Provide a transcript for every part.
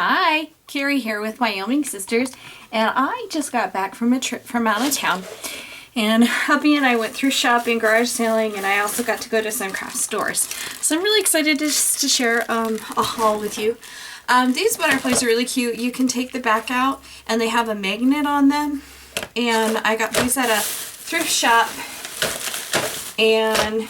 Hi, Carrie here with Wyoming Sisters, and I just got back from a trip from out of town. And hubby and I went through shopping, garage sailing, and I also got to go to some craft stores. So I'm really excited to share a haul with you. These butterflies are really cute. You can take the back out, and they have a magnet on them. And I got these at a thrift shop, and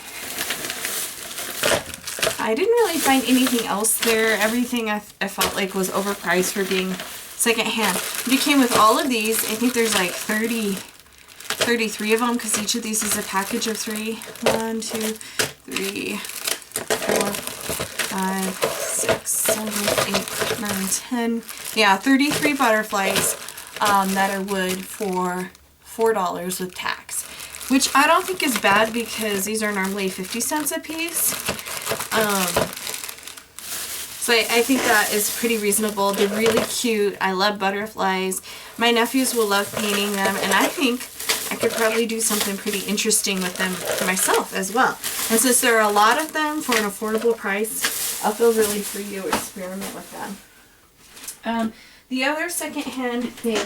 I didn't really find anything else there. Everything I felt like was overpriced for being secondhand. But it came with all of these. I think there's like 33 of them because each of these is a package of 3. 1, 2, 3, 4, 5, 6, 7, 8, 9, 10. Yeah, 33 butterflies that are wood for $4 with tax. Which I don't think is bad because these are normally 50 cents a piece. So I think that is pretty reasonable. They're really cute. I love butterflies. My nephews will love painting them, and I think I could probably do something pretty interesting with them myself as well. And since there are a lot of them for an affordable price, I'll feel really free to experiment with them. The other secondhand thing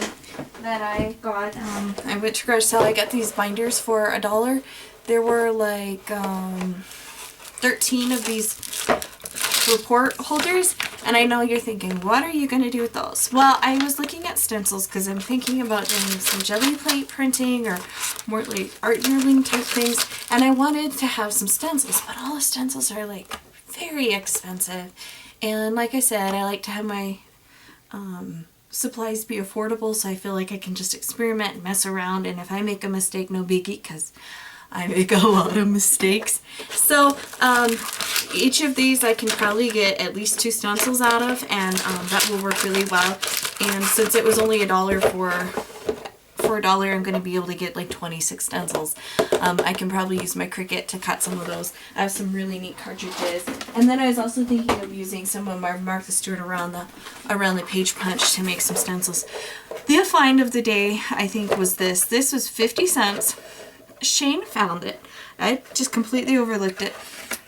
that I got, I went to garage sale. I got these binders for $1. There were like 13 of these report holders, and I know you're thinking, what are you going to do with those? Well, I was looking at stencils because I'm thinking about doing some jelly plate printing or more like art journaling type things, and I wanted to have some stencils, but all the stencils are like very expensive. And like I said, I like to have my supplies be affordable, so I feel like I can just experiment and mess around, and if I make a mistake, no biggie, because I make a lot of mistakes. So each of these I can probably get at least 2 stencils out of, and that will work really well. And since it was only $1 for $1, I'm going to be able to get like 26 stencils. I can probably use my Cricut to cut some of those. I have some really neat cartridges. And then I was also thinking of using some of my Martha Stewart around the page punch to make some stencils. The find of the day, I think, was this. This was 50 cents. Shane found it. I just completely overlooked it.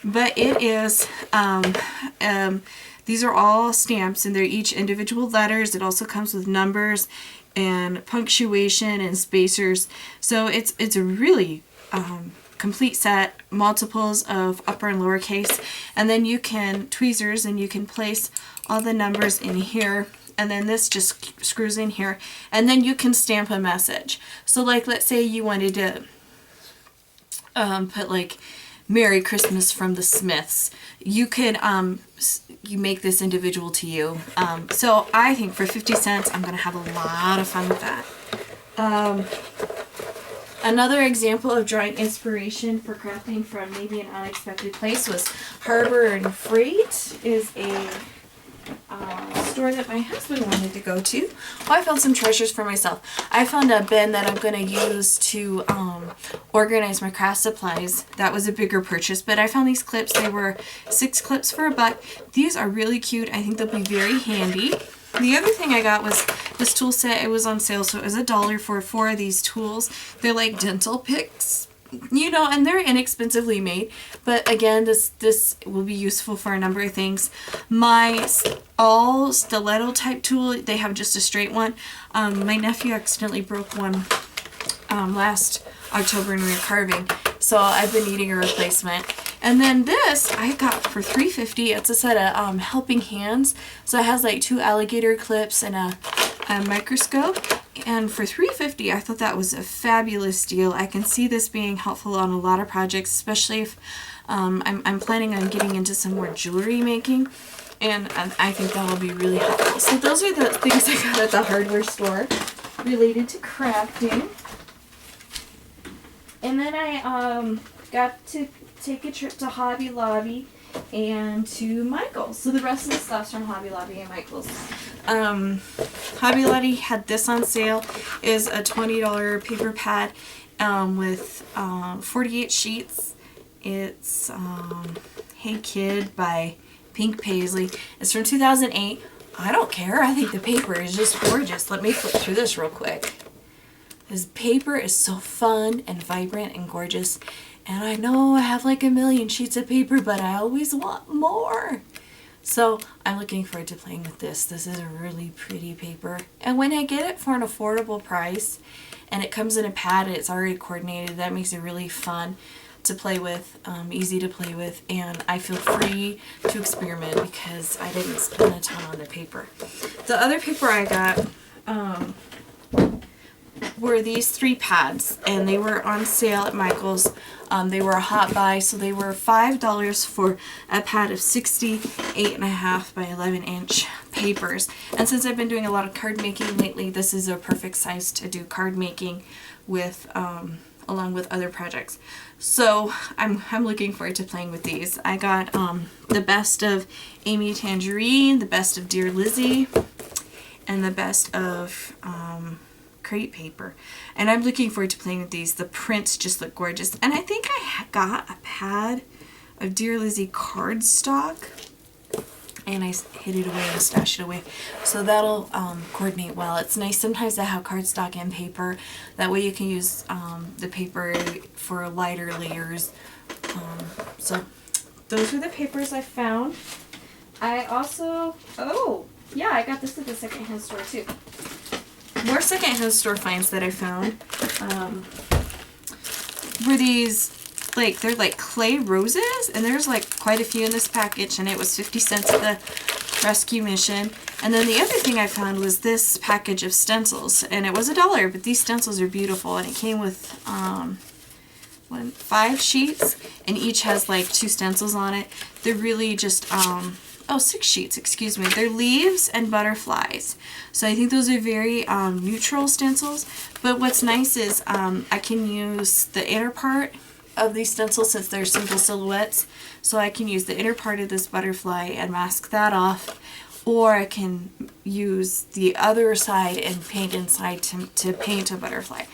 But it is, these are all stamps, and they're each individual letters. It also comes with numbers and punctuation and spacers. So it's a really complete set, multiples of upper and lowercase. And then you can tweezers, and you can place all the numbers in here. And then this just screws in here. And then you can stamp a message. So like, let's say you wanted to put like Merry Christmas from the Smiths. You could you make this individual to you. So I think for 50 cents I'm gonna have a lot of fun with that. Another example of drawing inspiration for crafting from maybe an unexpected place was Harbor and Freight is a store that my husband wanted to go to. Well, I found some treasures for myself. I found a bin that I'm going to use to organize my craft supplies. That was a bigger purchase, but I found these clips. They were 6 clips for $1. These are really cute. I think they'll be very handy. The other thing I got was this tool set. It was on sale, so it was $1 for 4 of these tools. They're like dental picks, you know, and they're inexpensively made. But again, this will be useful for a number of things. My all stiletto type tool, they have just a straight one. My nephew accidentally broke one last October when we were carving, so I've been needing a replacement. And then this I got for $3.50. It's a set of helping hands. So it has like 2 alligator clips and a microscope. And for $3.50, I thought that was a fabulous deal. I can see this being helpful on a lot of projects, especially if I'm planning on getting into some more jewelry making. And I think that will be really helpful. So those are the things I got at the hardware store related to crafting. And then I got to take a trip to Hobby Lobby and to Michael's. So the rest of the stuff's from Hobby Lobby and Michael's. Hobby Lobby had this on sale. Is a $20 paper pad with 48 sheets. It's Hey Kid by Pink Paisley. It's from 2008. I don't care. I think the paper is just gorgeous. Let me flip through this real quick. This paper is so fun and vibrant and gorgeous. And I know I have like a million sheets of paper, but I always want more. So I'm looking forward to playing with this. This is a really pretty paper. And when I get it for an affordable price and it comes in a pad and it's already coordinated, that makes it really fun to play with, easy to play with, and I feel free to experiment because I didn't spend a ton on the paper. The other paper I got were these 3 pads, and they were on sale at Michael's. They were a hot buy, so they were $5 for a pad of 60 8.5 by 11 inch papers. And since I've been doing a lot of card making lately, this is a perfect size to do card making with, along with other projects. So I'm looking forward to playing with these. I got the best of Amy Tangerine, the best of Dear Lizzie, and the best of crepe paper, and I'm looking forward to playing with these. The prints just look gorgeous, and I think I got a pad of Dear Lizzie cardstock, and I hid it away and stashed it away, so that'll coordinate well. It's nice sometimes to have cardstock and paper, that way you can use the paper for lighter layers. So those are the papers I found. I also, oh yeah, I got this at the secondhand store too. More secondhand store finds that I found were these, like, they're like clay roses, and there's like quite a few in this package, and it was 50 cents at the rescue mission. And then the other thing I found was this package of stencils, and it was $1, but these stencils are beautiful, and it came with 5 sheets, and each has like 2 stencils on it. They're really just 6 sheets, excuse me. They're leaves and butterflies. So I think those are very neutral stencils. But what's nice is I can use the inner part of these stencils since they're simple silhouettes. So I can use the inner part of this butterfly and mask that off. Or I can use the other side and paint inside to paint a butterfly.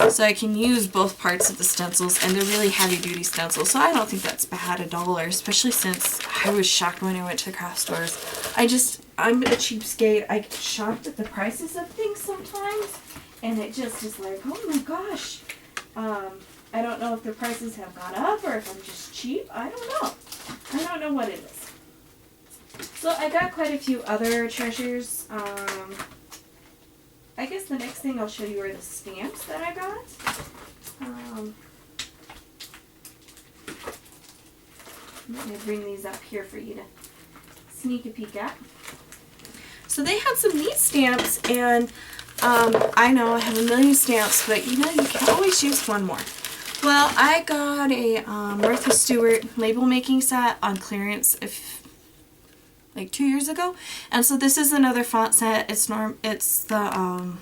So I can use both parts of the stencils, and they're really heavy duty stencils, so I don't think that's bad, $1, especially since I was shocked when I went to craft stores. I'm a cheapskate. I get shocked at the prices of things sometimes, and it just is like, oh my gosh. I don't know if the prices have gone up or if I'm just cheap. I don't know. I don't know what it is. So I got quite a few other treasures. I guess the next thing I'll show you are the stamps that I got. Let me bring these up here for you to sneak a peek at. So they had some neat stamps, and I know I have a million stamps, but you know, you can always use one more. Well, I got a Martha Stewart label making set on clearance like 2 years ago, and so this is another font set. It's the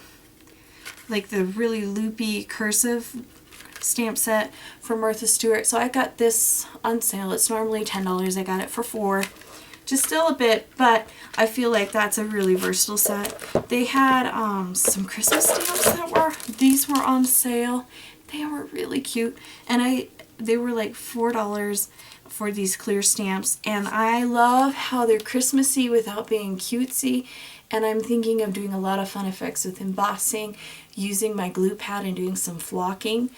like the really loopy cursive stamp set from Martha Stewart. So I got this on sale. It's normally $10. I got it for $4, just still a bit, but I feel like that's a really versatile set. They had some Christmas stamps these were on sale. They were really cute, and they were like $4 for these clear stamps, and I love how they're Christmassy without being cutesy. And I'm thinking of doing a lot of fun effects with embossing, using my glue pad and doing some flocking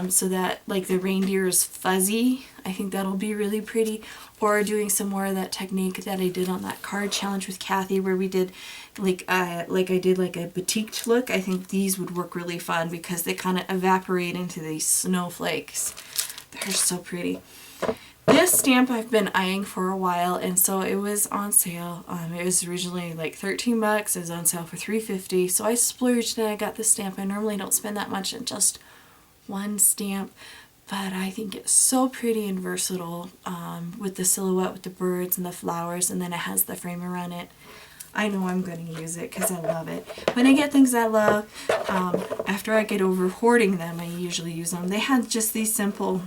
so that like the reindeer is fuzzy. I think that'll be really pretty. Or doing some more of that technique that I did on that card challenge with Kathy, where we did like I did like a batiksed look. I think these would work really fun because they kind of evaporate into these snowflakes. They're so pretty. This stamp I've been eyeing for a while, and so it was on sale. It was originally like 13 bucks. It was on sale for $3.50. So I splurged and I got this stamp. I normally don't spend that much on just one stamp, but I think it's so pretty and versatile with the silhouette with the birds and the flowers, and then it has the frame around it. I know I'm going to use it because I love it. When I get things I love, after I get over hoarding them, I usually use them. They had just these simple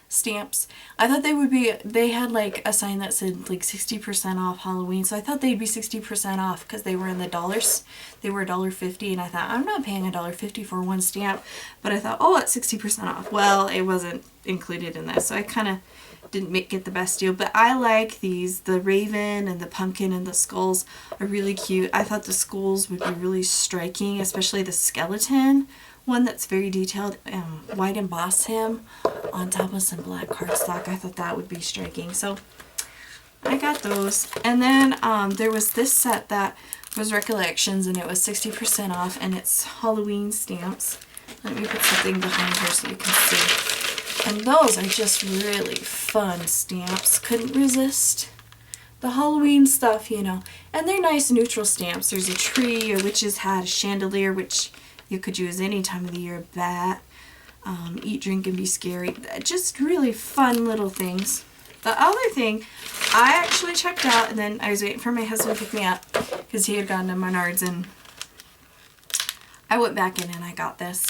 stamps. I thought they had like a sign that said like 60% off Halloween, so I thought they'd be 60% off because they were in the dollars. They were $1.50, and I thought, I'm not paying $1.50 for one stamp, but I thought, oh, it's 60% off. Well, it wasn't included in this, so I kind of didn't get the best deal. But I like these. The raven and the pumpkin and the skulls are really cute. I thought the skulls would be really striking, especially the skeleton one that's very detailed. White emboss him on top of some black cardstock. I thought that would be striking. So I got those. And then there was this set that was Recollections, and it was 60% off, and it's Halloween stamps. Let me put something behind here so you can see. And those are just really fun stamps. Couldn't resist the Halloween stuff, you know. And they're nice neutral stamps. There's a tree, a witch's hat, a chandelier, which you could use any time of the year, a bat, eat, drink, and be scary. Just really fun little things. The other thing, I actually checked out, and then I was waiting for my husband to pick me up because he had gone to Menards, and I went back in and I got this.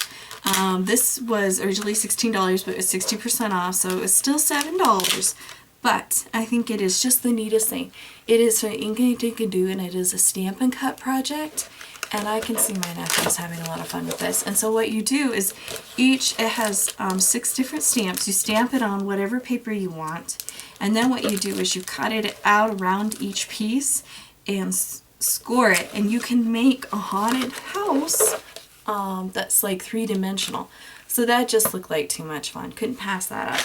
This was originally $16, but it was 60% off, so it was still $7. But I think it is just the neatest thing. It is from Ink and Dinkadoo, and it is a Stampin' Cut project. And I can see my nephews having a lot of fun with this. And so what you do is it has 6 different stamps. You stamp it on whatever paper you want. And then what you do is you cut it out around each piece and score it. And you can make a haunted house that's like 3-dimensional. So that just looked like too much fun. Couldn't pass that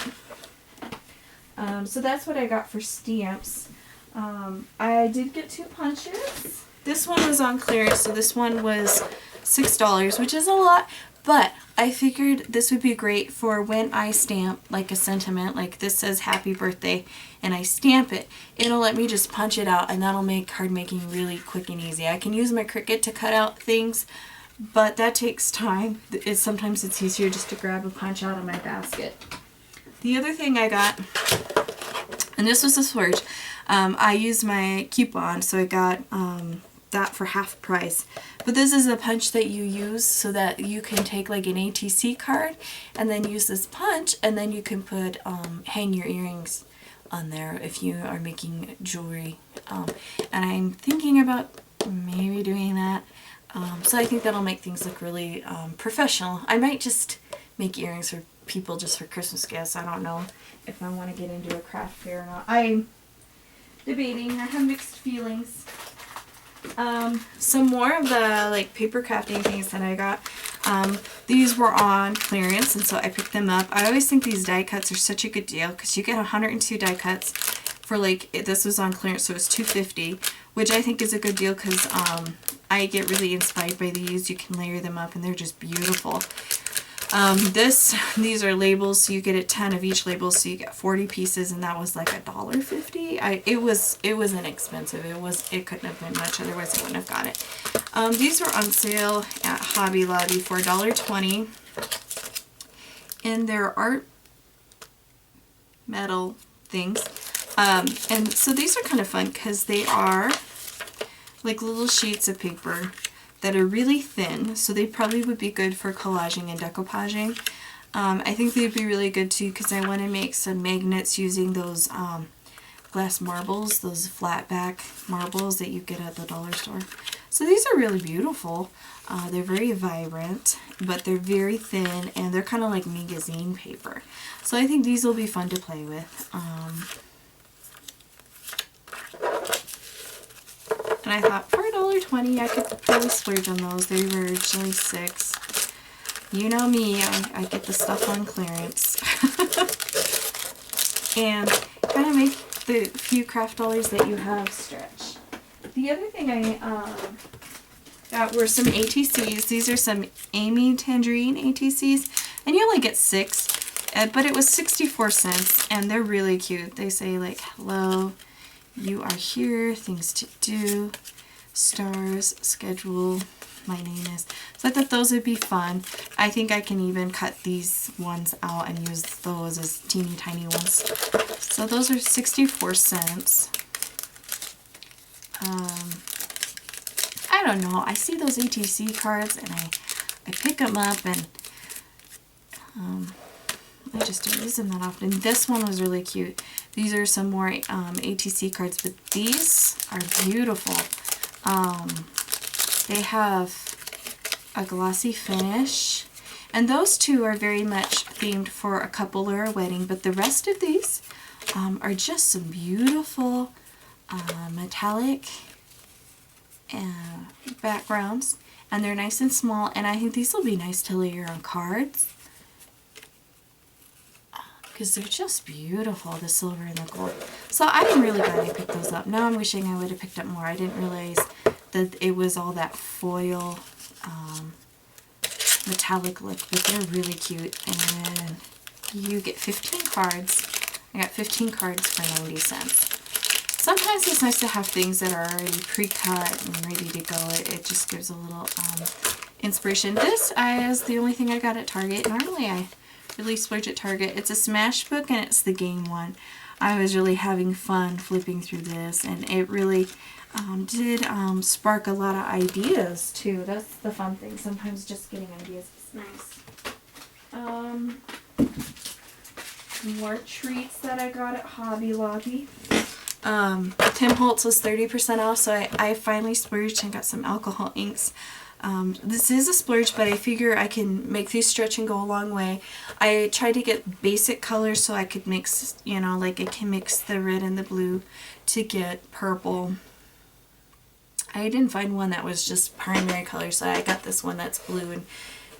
up. So that's what I got for stamps. I did get 2 punches. This one was on clearance, so this one was $6, which is a lot, but I figured this would be great for when I stamp like a sentiment, like this says happy birthday, and I stamp it. It'll let me just punch it out, and that'll make card making really quick and easy. I can use my Cricut to cut out things, but that takes time. Sometimes it's easier just to grab a punch out of my basket. The other thing I got, and this was a splurge, I used my coupon, so I got that for half price. But this is a punch that you use so that you can take like an ATC card and then use this punch, and then you can put hang your earrings on there if you are making jewelry. And I'm thinking about maybe doing that. So I think that'll make things look really professional. I might just make earrings for people just for Christmas gifts. I don't know if I want to get into a craft fair or not. I'm debating. I have mixed feelings. Some more of the like paper crafting things that I got. These were on clearance, and so I picked them up. I always think these die cuts are such a good deal because you get 102 die cuts for like, this was on clearance, so it was $2.50, which I think is a good deal because I get really inspired by these. You can layer them up and they're just beautiful. These are labels, so you get 10 of each label, so you get 40 pieces, and that was like $1.50. It was inexpensive. It couldn't have been much, otherwise I wouldn't have got it. These were on sale at Hobby Lobby for $1.20, and they're art metal things. And so these are kind of fun because they are like little sheets of paper that are really thin, so they probably would be good for collaging and decoupaging. I think they'd be really good too because I want to make some magnets using those glass marbles, those flat back marbles that you get at the dollar store. So these are really beautiful. They're very vibrant, but they're very thin, and they're kind of like magazine paper. So I think these will be fun to play with. And I thought for $1.20 I could probably splurge on those. They were originally $6. You know me, I get the stuff on clearance. And kind of make the few craft dollars that you have stretch. The other thing I got were some ATCs. These are some Amy Tangerine ATCs, and you only get 6, but it was 64 cents, and they're really cute. They say like, hello, you are here, things to do, stars, schedule, my name is. So I thought those would be fun. I think I can even cut these ones out and use those as teeny tiny ones. So those are 64 cents. I don't know. I see those ATC cards and I pick them up, and I just don't use them that often. This one was really cute. These are some more ATC cards, but these are beautiful. They have a glossy finish, and those two are very much themed for a couple or a wedding, but the rest of these are just some beautiful metallic backgrounds, and they're nice and small, and I think these will be nice to layer on cards. because they're just beautiful, the silver and the gold. So I'm really glad I picked those up. Now I'm wishing I would have picked up more. I didn't realize that it was all that foil metallic look, but they're really cute. And you get 15 cards. I got 15 cards for 90 cents. Sometimes it's nice to have things that are already pre-cut and ready to go. It just gives a little inspiration. This is the only thing I got at Target. Normally I really splurge at Target. It's a Smash book and it's the game one. I was really having fun flipping through this, and it really did spark a lot of ideas too. That's the fun thing. Sometimes just getting ideas is nice. More treats that I got at Hobby Lobby. Tim Holtz was 30% off, so I finally splurged and got some alcohol inks. This is a splurge, but I figure I can make these stretch and go a long way. I tried to get basic colors so I could mix, you know, like I can mix the red and the blue to get purple. I didn't find one that was just primary color, so I got this one that's blue and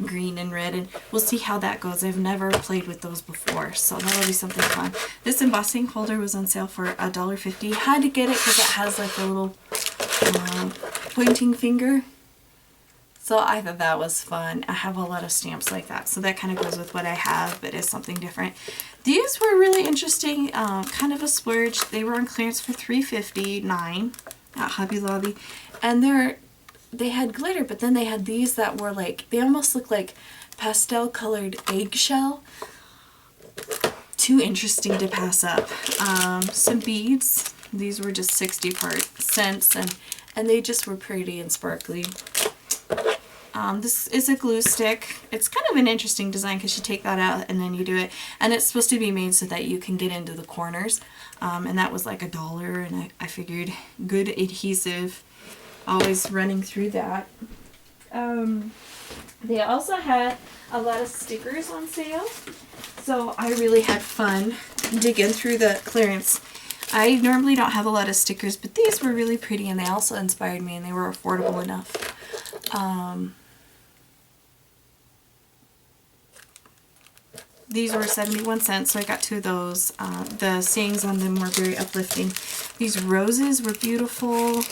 green and red, and we'll see how that goes. I've never played with those before, so that'll be something fun. This embossing holder was on sale for $1.50. Had to get it because it has like a little pointing finger, so I thought that was fun. I have a lot of stamps like that, so that kind of goes with what I have, but it's something different. These were really interesting, kind of a splurge. They were on clearance for $3.59 at Hobby Lobby, and they had glitter, but then they had these that were like, they almost look like pastel colored eggshell. Too interesting to pass up. Some beads. These were just 60 cents, and they just were pretty and sparkly. This is a glue stick. It's kind of an interesting design because you take that out and then you do it, and it's supposed to be made so that you can get into the corners, and that was like $1, and I figured good adhesive, always running through that. They also had a lot of stickers on sale, so I really had fun digging through the clearance. I normally don't have a lot of stickers, but these were really pretty, and they also inspired me, and they were affordable enough. These were 71 cents, so I got 2 of those. The sayings on them were very uplifting. These roses were beautiful.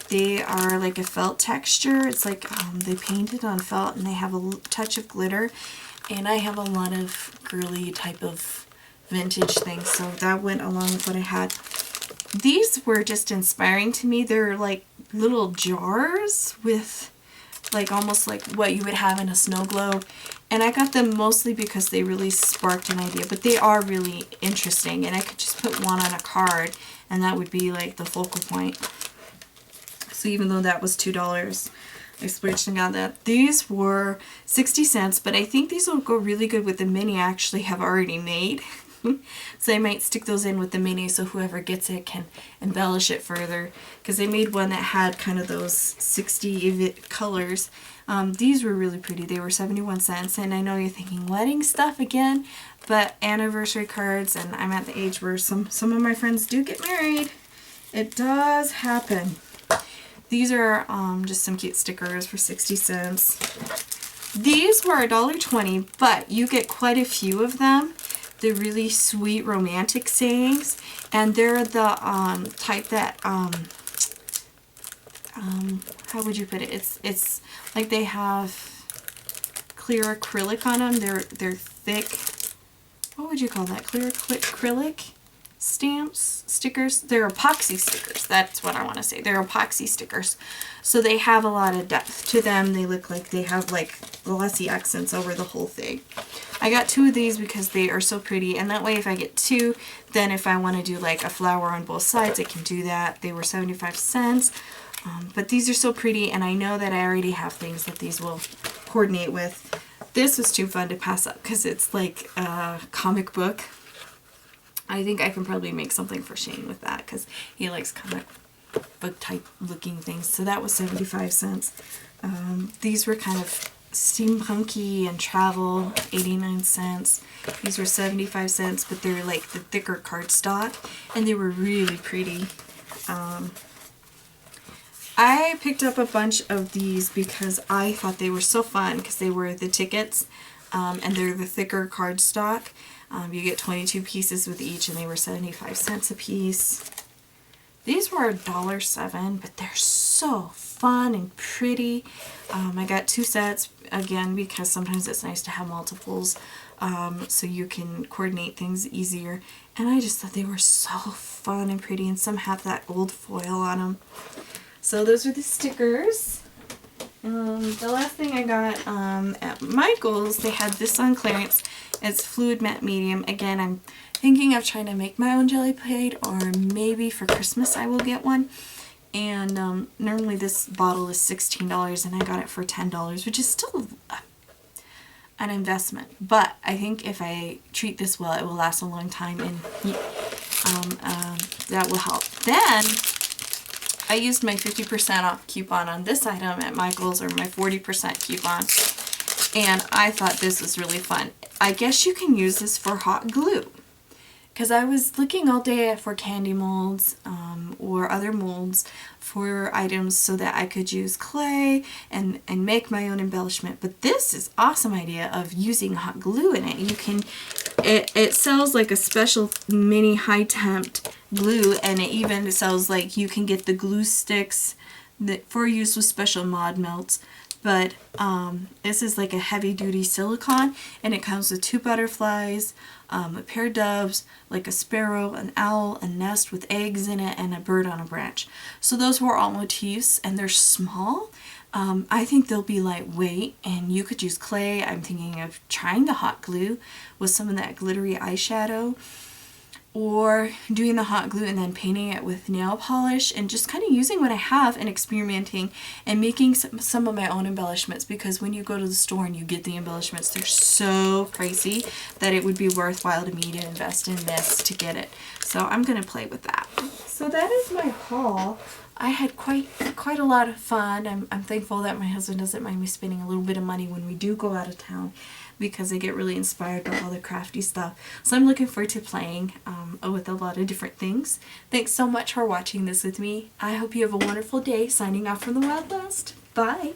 They are like a felt texture. It's like they painted on felt, and they have a touch of glitter. And I have a lot of girly type of vintage things, so that went along with what I had. These were just inspiring to me. They're like little jars with like almost like what you would have in a snow globe, and I got them mostly because they really sparked an idea, but they are really interesting, and I could just put one on a card and that would be like the focal point. So even though that was $2, I splurged and got that. These were 60 cents, but I think these will go really good with the mini I actually have already made. So I might stick those in with the mini so whoever gets it can embellish it further, because they made one that had kind of those 60 colors. These were really pretty. They were 71 cents, and I know you're thinking wedding stuff again, but anniversary cards, and I'm at the age where some of my friends do get married. It does happen. These are just some cute stickers for 60 cents. These were $1.20, but you get quite a few of them. They're really sweet romantic sayings, and they're the type that how would you put it? It's like they have clear acrylic on them. They're thick. What would you call that? Clear acrylic stickers. They're epoxy stickers. That's what I want to say. They're epoxy stickers. So they have a lot of depth to them. They look like they have like glossy accents over the whole thing. I got 2 of these because they are so pretty, and that way if I get 2, then if I want to do like a flower on both sides, I can do that. They were 75 cents, but these are so pretty, and I know that I already have things that these will coordinate with. This was too fun to pass up because it's like a comic book. I think I can probably make something for Shane with that because he likes comic book type looking things. So that was 75 cents. These were kind of steampunky and travel, 89 cents. These were 75 cents, but they're like the thicker cardstock, and they were really pretty. I picked up a bunch of these because I thought they were so fun because they were the tickets, and they're the thicker cardstock. You get 22 pieces with each, and they were 75 cents a piece. These were $1.07, but they're so fun and pretty. I got 2 sets, again, because sometimes it's nice to have multiples, so you can coordinate things easier. And I just thought they were so fun and pretty, and some have that old foil on them. So those are the stickers. The last thing I got at Michael's, they had this on clearance. It's fluid matte medium. Again, I'm thinking of trying to make my own jelly plate, or maybe for Christmas I will get one. And normally this bottle is $16, and I got it for $10, which is still an investment. But I think if I treat this well, it will last a long time, and that will help. Then I used my 50% off coupon on this item at Michael's, or my 40% coupon, and I thought this was really fun. I guess you can use this for hot glue, because I was looking all day for candy molds or other molds for items so that I could use clay and make my own embellishment. But this is awesome idea of using hot glue in it. You can, it sells like a special mini high temp glue, and it even sells like you can get the glue sticks that for use with special mod melts. But this is like a heavy duty silicone, and it comes with 2 butterflies, a pair of doves, like a sparrow, an owl, a nest with eggs in it, and a bird on a branch. So those were all motifs, and they're small. I think they'll be lightweight, and you could use clay. I'm thinking of trying the hot glue with some of that glittery eyeshadow, or doing the hot glue and then painting it with nail polish, and just kind of using what I have and experimenting and making some of my own embellishments, because when you go to the store and you get the embellishments, they're so pricey that it would be worthwhile to me to invest in this to get it. So I'm going to play with that. So that is my haul. I had quite a lot of fun. I'm thankful that my husband doesn't mind me spending a little bit of money when we do go out of town, because I get really inspired by all the crafty stuff. So I'm looking forward to playing with a lot of different things. Thanks so much for watching this with me. I hope you have a wonderful day. Signing off from the Wild West. Bye.